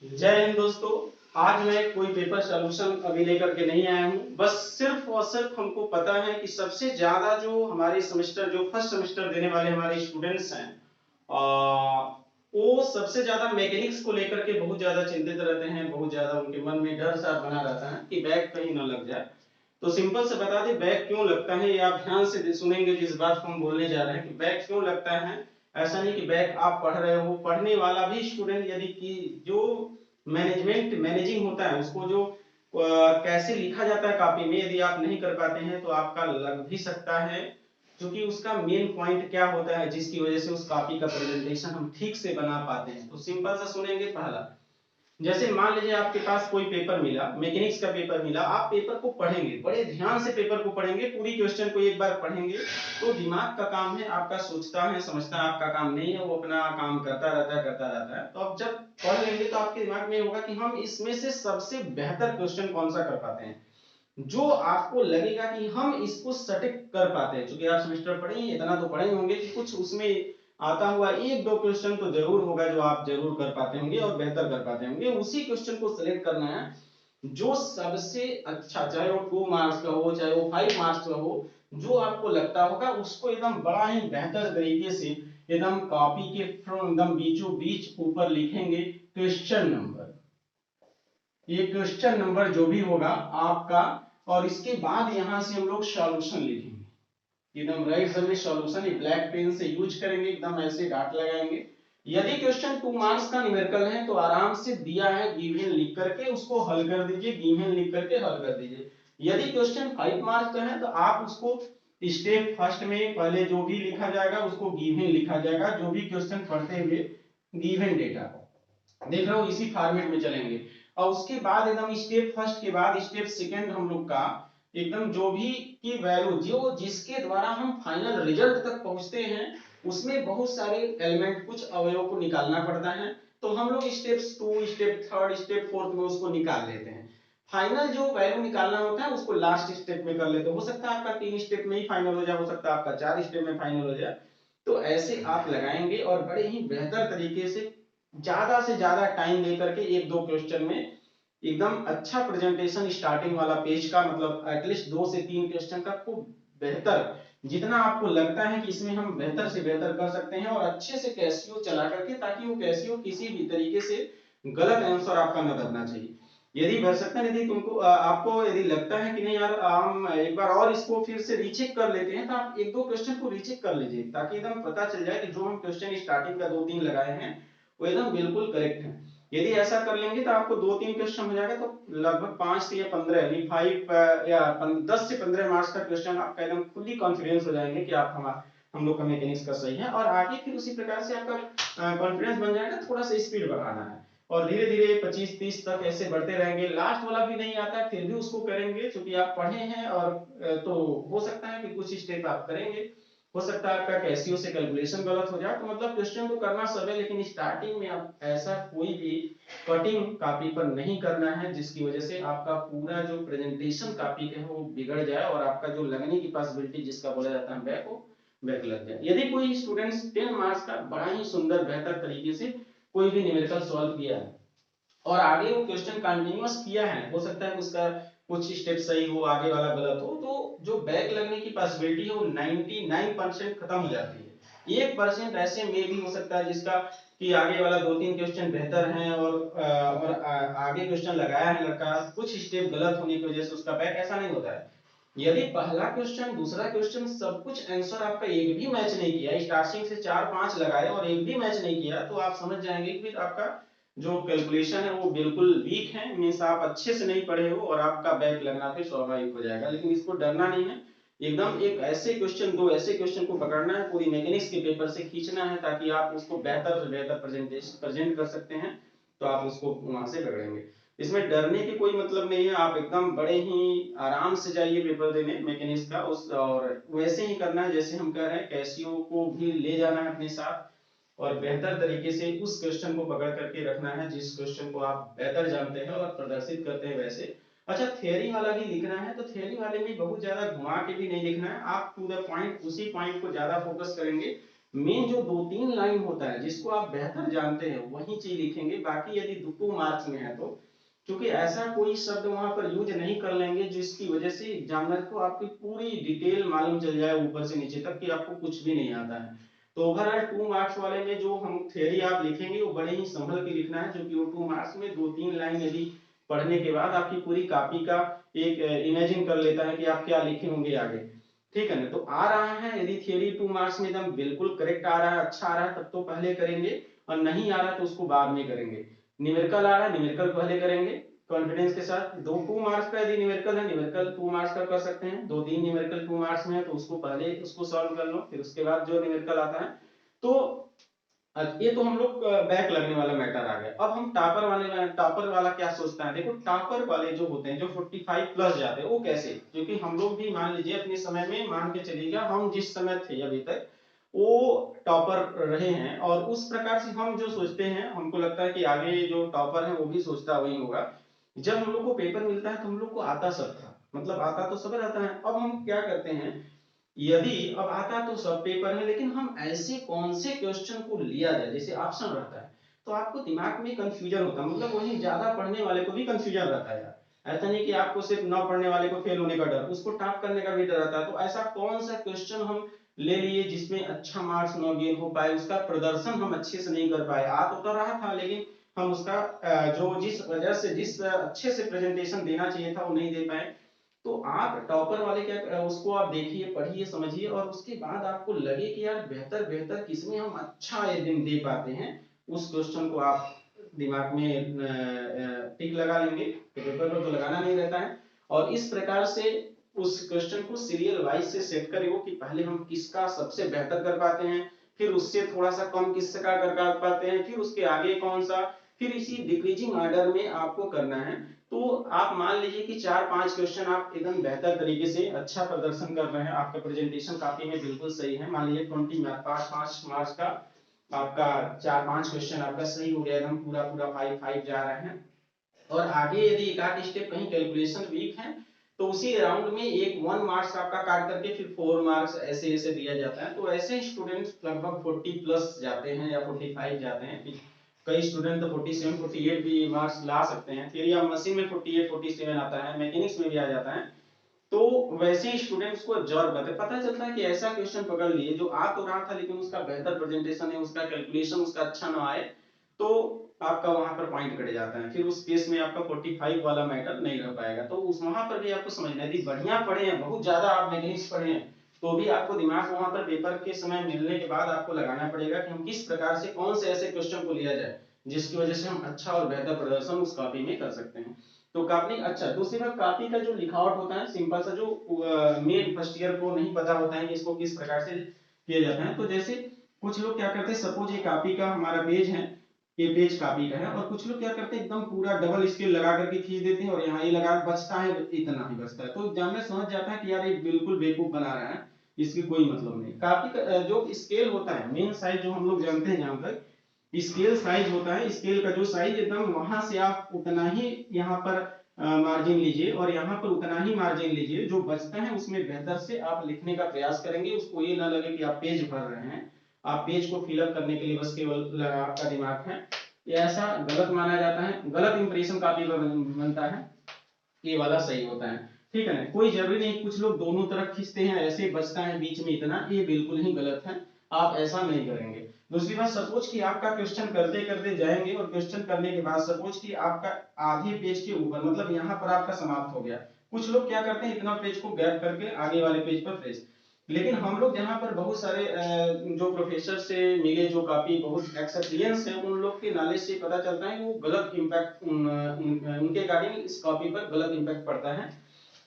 जय हिंद दोस्तों। आज मैं कोई पेपर सॉल्यूशन अभी लेकर के नहीं आया हूँ। बस सिर्फ और सिर्फ हमको पता है कि सबसे ज्यादा जो हमारे सेमेस्टर जो फर्स्ट सेमेस्टर देने वाले हमारे स्टूडेंट्स हैं, वो सबसे ज्यादा मैकेनिक्स को लेकर के बहुत ज्यादा चिंतित रहते हैं। बहुत ज्यादा उनके मन में डर सा बना रहता है कि बैग कहीं ना लग जाए। तो सिंपल से बता दें बैग क्यों लगता है, ये आप ध्यान से सुनेंगे जिस बात को हम बोलने जा रहे हैं कि बैग क्यों लगता है। ऐसा नहीं कि बैग आप पढ़ रहे हो, पढ़ने वाला भी स्टूडेंट यदि कि जो मैनेजिंग होता है उसको जो कैसे लिखा जाता है कॉपी में, यदि आप नहीं कर पाते हैं तो आपका लग भी सकता है। क्योंकि उसका मेन पॉइंट क्या होता है जिसकी वजह से उस कॉपी का प्रेजेंटेशन हम ठीक से बना पाते हैं। तो सिंपल सा सुनेंगे। पहला, जैसे मान लीजिए आपके पास कोई पेपर मिला, मैकेनिक्स का पेपर मिला, आप पेपर को पढ़ेंगे, बड़े ध्यान से पेपर को पढ़ेंगे, पूरी क्वेश्चन को एक बार पढ़ेंगे। तो दिमाग का काम है आपका, सोचता है समझता है, आपका काम नहीं है, वो अपना काम करता रहता है। तो अब जब पढ़ लेंगे तो आपके दिमाग में होगा कि हम इसमें से सबसे बेहतर क्वेश्चन कौन सा कर पाते हैं, जो आपको लगेगा कि हम इसको सटीक कर पाते हैं। क्योंकि आप सेमेस्टर पढ़ेंगे, इतना तो पढ़े होंगे कि कुछ उसमें आता हुआ एक दो क्वेश्चन तो जरूर होगा जो आप जरूर कर पाते होंगे और बेहतर कर पाते होंगे। उसी क्वेश्चन को सिलेक्ट करना है जो सबसे अच्छा, चाहे वो 2 मार्क्स का हो चाहे वो 5 मार्क्स का हो, जो आपको लगता होगा उसको एकदम बड़ा ही बेहतर तरीके से एकदम कॉपी के फ्रंट एकदम बीचों बीच ऊपर लिखेंगे क्वेश्चन नंबर। ये क्वेश्चन नंबर जो भी होगा आपका, और इसके बाद यहां से हम लोग सॉल्यूशन लिखेंगे एकदम राइट समय सॉल्यूशन ब्लैक पेन से यूज करेंगे, एकदम ऐसे डाट लगाएंगे। यदि क्वेश्चन 2 मार्क्स का न्यूमेरिकल है तो आराम से दिया है गिवन लिख करके उसको हल कर दीजिए, गिवन लिख करके हल कर दीजिए। यदि क्वेश्चन 5 मार्क्स का है तो आप उसको स्टेप फर्स्ट में पहले जो भी लिखा जाएगा उसको गिवन लिखा जाएगा, जो भी क्वेश्चन पढ़ते हुए गिवन डेटा देख रहा हूं इसी फॉर्मेट में चलेंगे। और उसके बाद एकदम स्टेप फर्स्ट के बाद स्टेप सेकंड हम लोग का एकदम जो भी की वैल्यू जो जिसके द्वारा हम फाइनल रिजल्ट तक पहुंचते हैं, उसमें बहुत सारे एलिमेंट कुछ अवयव को निकालना पड़ता है। तो हम लोग स्टेप 2 स्टेप 3 स्टेप 4 में उसको निकाल लेते हैं। फाइनल जो वैल्यू निकालना होता है उसको लास्ट स्टेप में कर लेते हैं। हो सकता है आपका 3 स्टेप में ही फाइनल हो जाए, हो सकता है आपका 4 स्टेप में फाइनल हो जाए। तो ऐसे आप लगाएंगे और बड़े ही बेहतर तरीके से ज्यादा से ज्यादा टाइम लेकर के एक दो क्वेश्चन में एकदम अच्छा प्रेजेंटेशन स्टार्टिंग वाला पेज का, मतलब एटलीस्ट 2 से 3 क्वेश्चन का खूब बेहतर, जितना आपको लगता है कि इसमें हम बेहतर से बेहतर कर सकते हैं, और अच्छे से कैसियो चला करके, ताकि वो कैसियो किसी भी तरीके से गलत आंसर आपका न बनना चाहिए। यदि भर सकते हैं, यदि तुमको आपको यदि लगता है कि नहीं यार हम एक बार और इसको फिर से रीचेक कर लेते हैं, तो आप एक दो क्वेश्चन को रीचेक कर लीजिए ताकि एकदम पता चल जाए कि जो हम क्वेश्चन स्टार्टिंग का 2-3 लगाए हैं वो एकदम बिल्कुल करेक्ट है। यदि ऐसा कर लेंगे तो आपको 2-3 क्वेश्चन हो जाएगा, तो लगभग 5 से या 15 यानी 5 या 10 से 15 मार्क्स का क्वेश्चन आपका एकदम फुल्ली कॉन्फिडेंस हो जाएंगे कि आप हम लोग का मैकेनिक्स का सही है। और आगे फिर उसी प्रकार से आपका कॉन्फिडेंस बन जाएगा, थोड़ा सा स्पीड बढ़ाना है और धीरे धीरे 25-30 तक ऐसे बढ़ते रहेंगे। लास्ट वाला भी नहीं आता है फिर भी उसको करेंगे क्योंकि आप पढ़े हैं, और तो हो सकता है कि कुछ स्टेप आप करेंगे, हो सकता है आपका कैसियो से कैलकुलेशन गलत हो जाए। तो मतलब क्वेश्चन को करना सब है, लेकिन स्टार्टिंग में आप ऐसा कोई भी कटिंग कॉपी पर नहीं करना है जिसकी वजह से आपका पूरा जो प्रेजेंटेशन कॉपी का है वो बिगड़ जाए और आपका जो लगने की पॉसिबिलिटी जिसका बोला जाता है बैक, हो बैक लग जाए। यदि कोई स्टूडेंट्स 10 मार्क्स का बड़ा ही सुंदर बेहतर तरीके से कोई भी न्यूमेरिकल सॉल्व किया है और आगे वो क्वेश्चन कंटिन्यूअस किया है, हो सकता है उसका कुछ स्टेप सही हो आगे वाला गलत हो, तो जो बैक लगने की पॉसिबिलिटी है वो 99% खत्म हो जाती है। 1% ऐसे में भी हो सकता है जिसका कि आगे वाला 2-3 क्वेश्चन बेहतर हैं और आगे क्वेश्चन लगाया है लड़का, कुछ स्टेप गलत होने की वजह से उसका बैक, ऐसा नहीं होता है। यदि पहला क्वेश्चन दूसरा क्वेश्चन सब कुछ आंसर आपका एक भी मैच नहीं किया, स्टार्टिंग से 4-5 लगाए और एक भी मैच नहीं किया, तो आप समझ जाएंगे कि फिर आपका जो कैलकुलेशन है वो बिल्कुल वीक है, मीन्स आप अच्छे से नहीं पढ़े हो और आपका बैक लगना फिर स्वाभाविक हो जाएगा। लेकिन इसको डरना नहीं है, एकदम एक ऐसे क्वेश्चन, दो ऐसे क्वेश्चन को पकड़ना है, पूरी मैकेनिक्स के पेपर से खींचना है ताकि आप उसको बेहतर से बेहतर प्रेजेंट कर सकते हैं, तो आप उसको वहां से पकड़ेंगे। इसमें डरने की कोई मतलब नहीं है, आप एकदम बड़े ही आराम से जाइए पेपर देने मैकेनिक्स का, उस और वैसे ही करना है जैसे हम कह रहे हैं, कैसियो को भी ले जाना है अपने साथ और बेहतर तरीके से उस क्वेश्चन को पकड़ करके रखना है जिस क्वेश्चन को आप बेहतर जानते हैं और प्रदर्शित करते हैं वैसे। अच्छा, थ्योरी वाला भी लिखना है तो थ्योरी वाले में बहुत ज्यादा घुमा के भी नहीं लिखना है, आप टू द पॉइंट उसी पॉइंट को ज्यादा फोकस करेंगे मेन जो 2-3 लाइन होता है जिसको आप बेहतर जानते हैं वही चीज लिखेंगे। बाकी यदि 2 मार्क्स में है तो क्योंकि ऐसा कोई शब्द वहां पर यूज नहीं कर लेंगे जिसकी वजह से एग्जामिनर को आपकी पूरी डिटेल मालूम चल जाए ऊपर से नीचे तक कि आपको कुछ भी नहीं आता है। तो ओवरऑल 2 मार्क्स वाले में जो हम थ्योरी आप लिखेंगे वो बड़े ही संभल के लिखना है, क्योंकि वो 2 मार्क्स में 2-3 लाइन यदि पढ़ने के बाद आपकी पूरी कॉपी का एक इमेजिन कर लेता है कि आप क्या लिखे होंगे आगे। ठीक है ना। तो आ रहा है यदि थियरी 2 मार्क्स में एकदम बिल्कुल करेक्ट आ रहा है, अच्छा आ रहा है, तब तो पहले करेंगे, और नहीं आ रहा तो उसको बाद में करेंगे। न्यूमेरिकल आ रहा है, न्यूमेरिकल पहले करेंगे कॉन्फिडेंस के साथ। 2 मार्क्स का यदि न्यूमेरिकल है, न्यूमेरिकल 2 मार्क्स का कर सकते हैं। 2-3 न्यूमेरिकल 2 मार्क्स में है तो उसको पहले उसको सॉल्व कर लो, फिर उसके बाद जो न्यूमेरिकल आता है। तो ये तो हम लोग बैक लगने वाला मैटर आ गया। अब हम टॉपर वाला क्या सोचता है। देखो टॉपर वाले जो होते हैं जो 45 प्लस जाते हैं वो कैसे, क्योंकि हम लोग भी मान लीजिए अपने समय में मान के चलिएगा हम जिस समय थे अभी तक वो टॉपर रहे हैं, और उस प्रकार से हम जो सोचते हैं हमको लगता है कि आगे जो टॉपर है वो भी सोचता वही होगा। जब हम लोग को पेपर मिलता है तो हम लोग को आता सब था, मतलब आता तो सब रहता है। अब हम क्या करते हैं, यदि अब आता तो सब पेपर है लेकिन हम ऐसे कौन से क्वेश्चन को लिया जाए, जैसे ऑप्शन रहता है तो आपको दिमाग में कंफ्यूजन होता है, मतलब वही ज्यादा पढ़ने वाले को भी कंफ्यूजन रहता है यार। ऐसा नहीं कि आपको सिर्फ न पढ़ने वाले को फेल होने का डर, उसको टॉप करने का भी डर रहता है। तो ऐसा कौन सा क्वेश्चन हम ले लिए जिसमें अच्छा मार्क्स न गेन हो पाए, उसका प्रदर्शन हम अच्छे से नहीं कर पाए। आ तो रहा था लेकिन हम उसका जो जिस वजह से जिस अच्छे से प्रेजेंटेशन देना चाहिए था वो नहीं दे पाए। तो आप टॉपर वाले क्या उसको आप देखिए, पढ़िए, समझिए, और उसके बाद आपको लगे कि यार बेहतर बेहतर किसमें हम अच्छा ये दिन दे पाते हैं, उस क्वेश्चन को आप दिमाग में टिक लगा लेंगे। तो पेपर पर तो लगाना नहीं रहता है, और इस प्रकार से उस क्वेश्चन को सीरियल वाइज से सेट करिए कि पहले हम किसका सबसे बेहतर कर पाते हैं, फिर उससे थोड़ा सा कम किसका कर पाते हैं, फिर उसके आगे कौन सा, फिर इसी डिक्रीजिंग ऑर्डर में आपको करना है। तो आप मान लीजिए कि 4-5 क्वेश्चन आप एकदम बेहतर तरीके से अच्छा प्रदर्शन कर रहे हैं, आपका प्रेजेंटेशन कॉपी में बिल्कुल सही है, मान लीजिए 20 मार्क्स 5 मार्क्स का आपका 4-5 क्वेश्चन आपका सही हो गया, एकदम पूरा पूरा 5-5 जा रहे हैं, और आगे यदि एक आध स्टेप कहीं कैलकुलेशन वीक है तो उसी राउंड में एक 1 मार्क्स आपका काट करके फिर 4 मार्क्स ऐसे ऐसे दिया जाता है। तो ऐसे स्टूडेंट्स लगभग 40 प्लस जाते हैं या 45 जाते हैं, कई स्टूडेंट तो 47 48 भी मार्क्स ला सकते हैं। थियरी ऑफ मशीन में 48 47 आता है, मैकेनिक्स में भी आ जाता है। तो वैसे ही स्टूडेंट्स को ऑब्जर्व करते पता चलता है कि ऐसा क्वेश्चन पकड़ लिए जो आ तो रहा था लेकिन उसका बेहतर प्रेजेंटेशन है, उसका कैलकुलेशन उसका अच्छा ना आए, तो आपका वहां पर पॉइंट कट जाता है, फिर उस केस में आपका 45 वाला मैटर नहीं रह पाएगा। तो उस वहां पर भी आपको समझना है, यदि बढ़िया पढ़े हैं, बहुत ज्यादा आप मैकेनिक्स पढ़े हैं, तो भी आपको दिमाग वहां पर पेपर के समय मिलने के बाद आपको लगाना पड़ेगा कि हम किस प्रकार से कौन से ऐसे क्वेश्चन को लिया जाए जिसकी वजह से हम अच्छा और बेहतर प्रदर्शन उस कॉपी में कर सकते हैं। तो कॉपी अच्छा, दूसरी बात कॉपी का जो लिखावट होता है सिंपल सा, जो मेन फर्स्ट ईयर को नहीं पता होता है कि इसको किस प्रकार से किया जाता है। तो जैसे कुछ लोग क्या करते हैं, सपोज ये कॉपी का हमारा पेज है, ये पेज कॉपी का है, और कुछ लोग क्या करते हैं एकदम पूरा डबल स्केल लगा करके खींच देते हैं और यहाँ ये लगा बचता है, इतना ही बचता है। तो एग्जामिनर समझ जाता है कि यार ये बिल्कुल बेवकूफ बना रहा है, इसकी कोई मतलब नहीं। कॉपी का जो स्केल होता है, मेन साइज जो हम लोग जानते हैं, जहां तक स्केल साइज होता है, स्केल का जो साइज एकदम वहां से आप उतना ही यहाँ पर मार्जिन लीजिए और यहाँ पर उतना ही मार्जिन लीजिए, जो बचता है उसमें बेहतर से आप लिखने का प्रयास करेंगे। उसको ये ना लगे कि आप पेज भर रहे हैं, आप पेज को फिलअप करने के लिए बस केवल आपका दिमाग है, ये ऐसा गलत माना जाता है, गलत इंप्रेशन काफी बनता है, ये वाला सही होता है। ठीक है ना, कोई जरूरी नहीं कुछ लोग दोनों तरफ खींचते हैं ऐसे बचता है बीच में इतना, ये बिल्कुल ही गलत है, आप ऐसा नहीं करेंगे। दूसरी बात, सपोज कि आपका क्वेश्चन करते करते जाएंगे और क्वेश्चन करने के बाद सपोज कि आपका आधे पेज के ऊपर, मतलब यहाँ पर आपका समाप्त हो गया, कुछ लोग क्या करते हैं इतना पेज को गैप करके आगे वाले पेज पर फ्रेश। लेकिन हम लोग जहाँ पर बहुत सारे जो प्रोफेसर से मिले जो काफी बहुत एक्सपीरियंस है, उन लोग के नॉलेज से पता चलता है वो गलत इंपैक्ट उनके अकॉर्डिंग इस कॉपी पर गलत इंपैक्ट पड़ता है।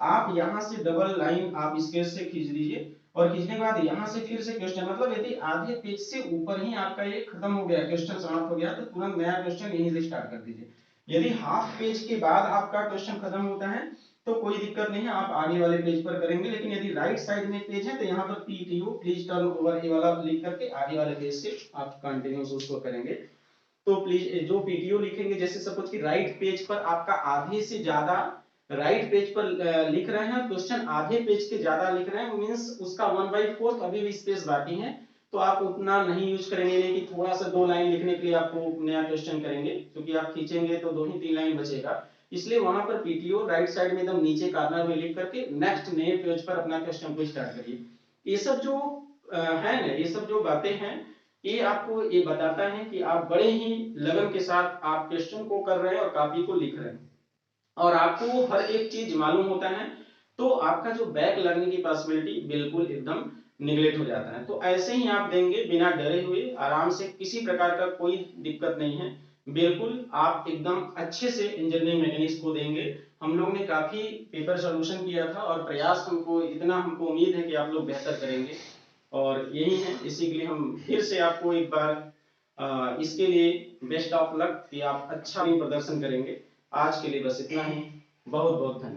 आप यहाँ से डबल लाइन आप स्केच से खींच लीजिए, और खींचने के बाद यहाँ से फिर से क्वेश्चन, मतलब यदि आधे पेज से ऊपर ही आपका ये खत्म हो गया, क्वेश्चन समाप्त हो गया, तो तुरंत नया क्वेश्चन यहीं से स्टार्ट कर दीजिए। यदि हाफ पेज के बाद आपका क्वेश्चन खत्म होता है तो कोई दिक्कत नहीं है, आप आगे वाले पेज पर करेंगे। लेकिन यदि राइट साइड में पेज है तो यहाँ पर पीटीओ प्लीज टर्न ओवर ये वाला लिख करके आगे वाले पेज से आप कंटिन्यूस उसको करेंगे। तो प्लीज जो पीटीओ लिखेंगे, जैसे सपोज कि राइट पेज पर आपका आधे से ज्यादा राइट पेज पर लिख रहे हैं, क्वेश्चन आधे पेज के ज्यादा लिख रहे हैं, मींस उसका 1/4 अभी भी स्पेस बाकी है, तो आप उतना नहीं यूज करेंगे, नहीं कि थोड़ा सा 2 लाइन लिखने के लिए आपको नया क्वेश्चन करेंगे, क्योंकि आप खींचेंगे तो 2 ही 3 लाइन बचेगा। इसलिए वहां पर पीटीओ राइट साइड में एकदम नीचे कॉर्नर में लिख करके नेक्स्ट नए पेज पर अपना क्वेश्चन को स्टार्ट करिए। ये सब जो है ना, ये सब जो बातें हैं, ये आपको ये बताता है कि आप बड़े ही लगन के साथ आप क्वेश्चन को कर रहे हैं और कॉपी को लिख रहे हैं, और आपको हर एक चीज मालूम होता है, तो आपका जो बैक लगने की पॉसिबिलिटी बिल्कुल एकदम निगलेक्ट हो जाता है। तो ऐसे ही आप देंगे बिना डरे हुए, आराम से, किसी प्रकार का कोई दिक्कत नहीं है, बिल्कुल आप एकदम अच्छे से इंजीनियरिंग मैकेनिक्स को देंगे। हम लोग ने काफी पेपर सॉल्यूशन किया था और प्रयास हमको उम्मीद है कि आप लोग बेहतर करेंगे, और यही है, इसी के लिए हम फिर से आपको एक बार इसके लिए बेस्ट ऑफ लक कि आप अच्छा प्रदर्शन करेंगे। आज के लिए बस इतना ही, बहुत बहुत धन्यवाद।